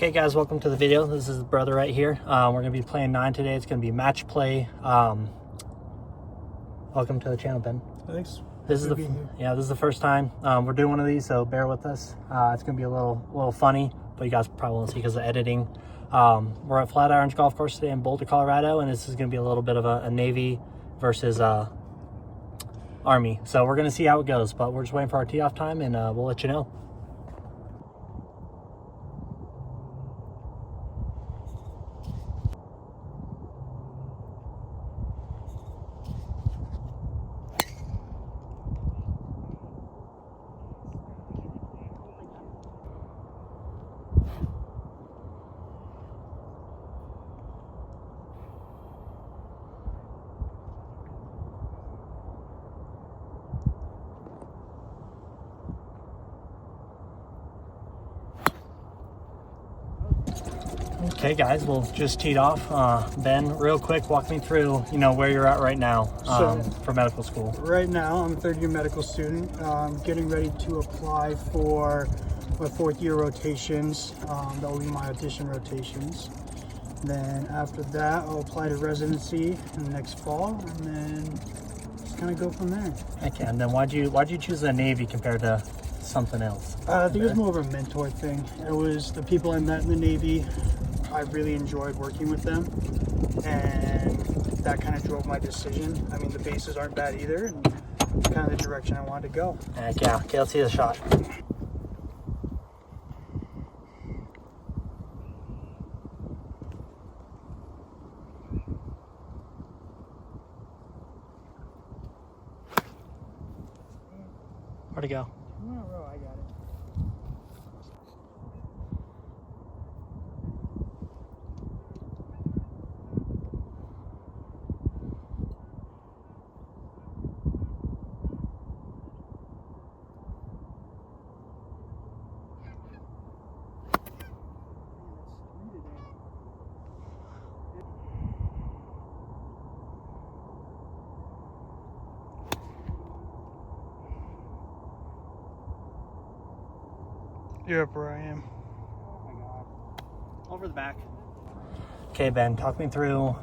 Okay guys, welcome to the video. This is the brother right here. We're going to be playing 9 today. It's going to be match play. Welcome to the channel, Ben. Thanks. This is the first time we're doing one of these, so bear with us. It's going to be a little funny, but you guys probably won't see because of editing. We're at Flatirons Golf Course today in Boulder, Colorado, and this is going to be a little bit of a Navy versus Army. So we're going to see how it goes, but we're just waiting for our tee off time, and we'll let you know. Okay guys, we'll just teed off. Ben, real quick, walk me through, where you're at right now for medical school. Right now, I'm a third-year medical student. Getting ready to apply for my fourth-year rotations. That will be my audition rotations. Then after that, I'll apply to residency next fall, and then just kind of go from there. Okay, and then why'd you choose the Navy compared to something else? I think it was more of a mentor thing. It was the people I met in the Navy. I really enjoyed working with them, and that kind of drove my decision. I mean, the bases aren't bad either, and it's kind of the direction I wanted to go. Heck yeah. Okay, let's see the shot. Where'd it go? Oh, I got it. You're up where I am. Oh my god. Over the back. Okay, Ben, talk me through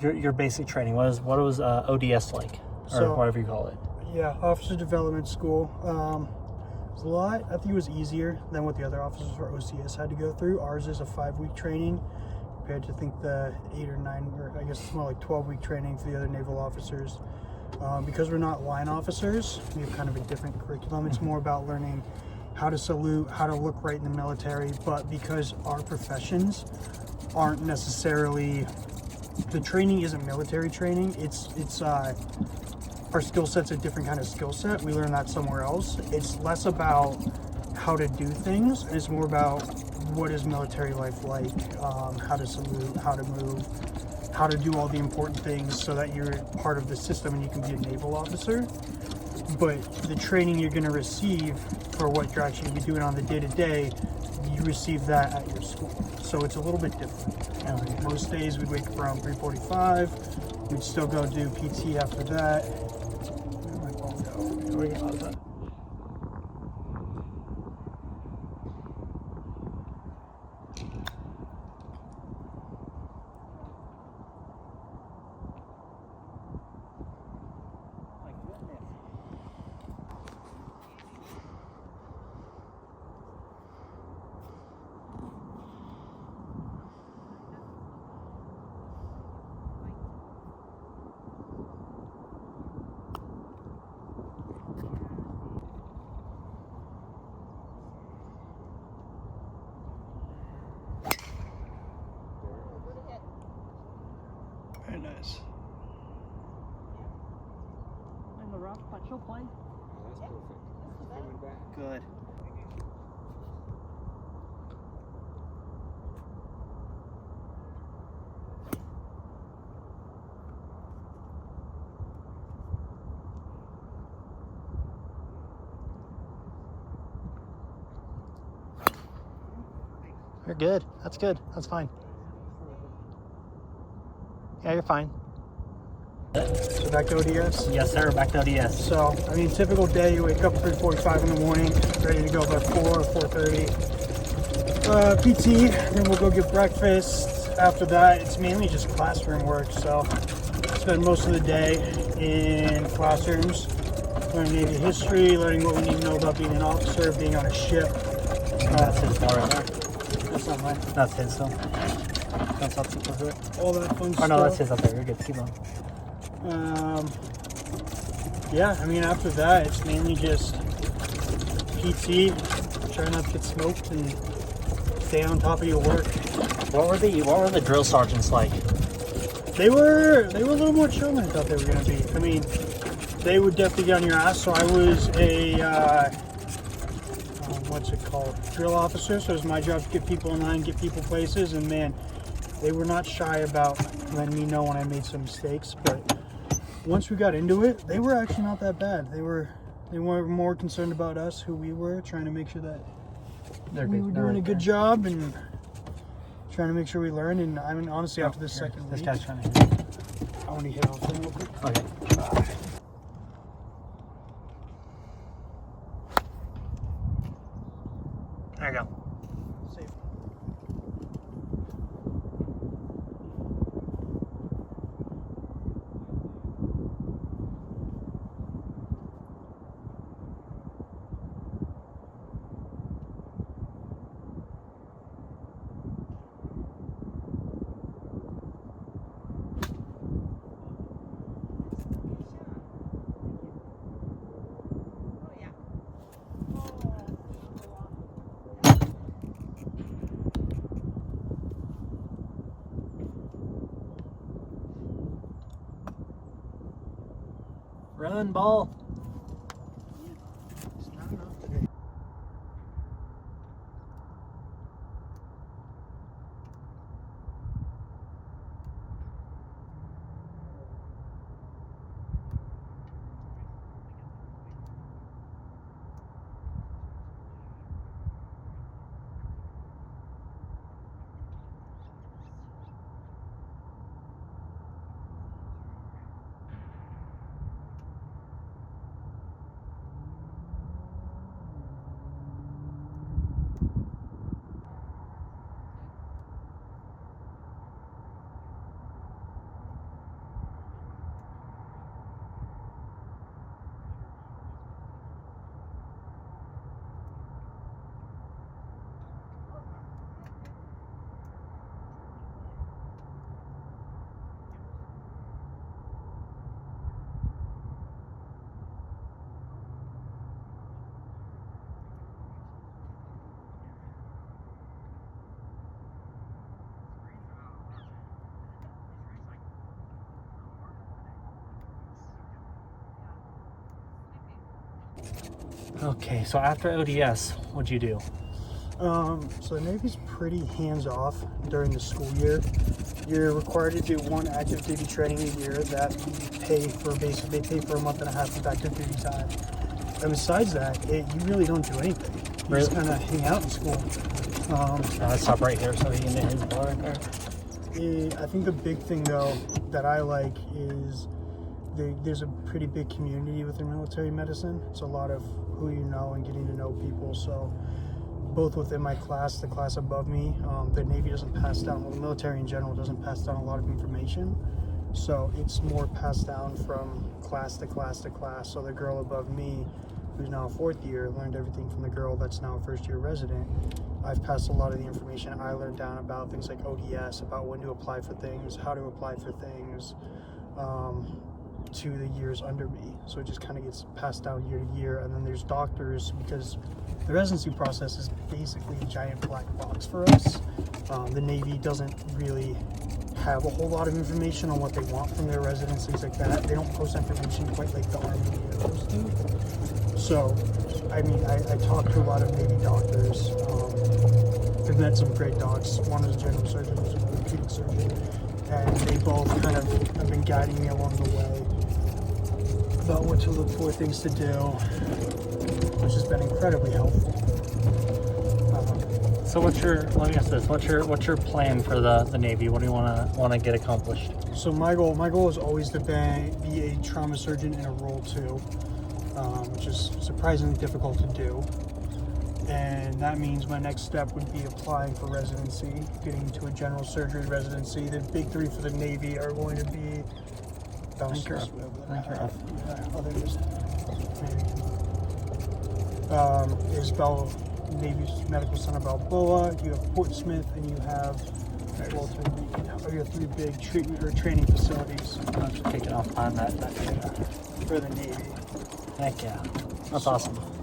your basic training. What was ODS like? Or whatever you call it. Yeah, Officer Development School. It was a lot. I think it was easier than what the other officers for OCS had to go through. Ours is a 5-week training compared to, I think, the 8 or 9, or I guess it's more like 12-week training for the other naval officers. Because we're not line officers, we have kind of a different curriculum. It's more about learning how to salute, how to look right in the military, but because our professions aren't necessarily, the training isn't military training, it's our skill set's a different kind of skill set. We learn that somewhere else. It's less about how to do things, and it's more about what is military life like, how to salute, how to move, how to do all the important things so that you're part of the system and you can be a naval officer. But the training you're going to receive for what you're actually going to be doing on the day-to-day, you receive that at your school. So it's a little bit different. Most days we'd wake up around 3:45. We'd still go do PT after that. Where did my phone go? Very nice. In the rough, but she'll play. Oh, that's perfect. Coming back. Good. You're good. That's good. That's fine. Yeah, you're fine. So back to ODS? Yes, sir. Back to ODS. So, I mean, typical day, you wake up at 3:45 in the morning, ready to go by 4, 4:30. PT, then we'll go get breakfast. After that, it's mainly just classroom work, so spend most of the day in classrooms, learning Navy history, learning what we need to know about being an officer, being on a ship. That's his bar right there. That's not mine. That's his, so. That's up to it. All that fun stuff. Oh, no, that's his up there. You're good. Keep on. Yeah, I mean, after that, it's mainly just PT, try not to get smoked, and stay on top of your work. What were the drill sergeants like? They were a little more chill than I thought they were gonna be. I mean, they would definitely get on your ass. So I was a what's it called? Drill officer. So it was my job to get people in line, get people places, and man, they were not shy about letting me know when I made some mistakes. But once we got into it, they were actually not that bad. They were more concerned about us, who we were, trying to make sure that we were doing a good job and trying to make sure we learned. And I mean, honestly, after this second week, this guy's trying to hit. I want to hit off them real quick. Okay. There you go. Safe. Run, ball. It's not enough today. Okay, so after ODS, what'd you do? So the Navy's pretty hands-off during the school year. You're required to do one active duty training a year that you pay for. Basically, they pay for a month and a half of active duty time. And besides that, you really don't do anything. You just kind of hang out in school. Let's stop right here so he can hit his bar right there. I think the big thing, though, that I like is there's a pretty big community within military medicine. It's a lot of who you know and getting to know people. So both within my class, the class above me, the Navy doesn't pass down, well, the military in general doesn't pass down a lot of information. So it's more passed down from class to class to class. So the girl above me, who's now a fourth year, learned everything from the girl that's now a first year resident. I've passed a lot of the information I learned down about things like ODS, about when to apply for things, how to apply for things, to the years under me. So it just kind of gets passed down year to year. And then there's doctors, because the residency process is basically a giant black box for us. The Navy doesn't really have a whole lot of information on what they want from their residents, things like that. They don't post information quite like the Army and the Air Force do. So, I mean, I talked to a lot of Navy doctors. I've met some great docs. One is a general surgeon, one is an orthopedic surgeon. And they both kind of have been guiding me along the way about what to look for, things to do, which has been incredibly helpful. So let me ask this, what's your plan for the Navy? What do you want to get accomplished? So my goal is always to be a trauma surgeon in a role 2, which is surprisingly difficult to do. And that means my next step would be applying for residency, getting into a general surgery residency. The big three for the Navy are going to be Navy's Medical Center Balboa, you have Portsmouth, and you have Walter Reed. Are your three big treatment or training facilities I'm just kicking off on that. for the Navy. Heck yeah. That's awesome.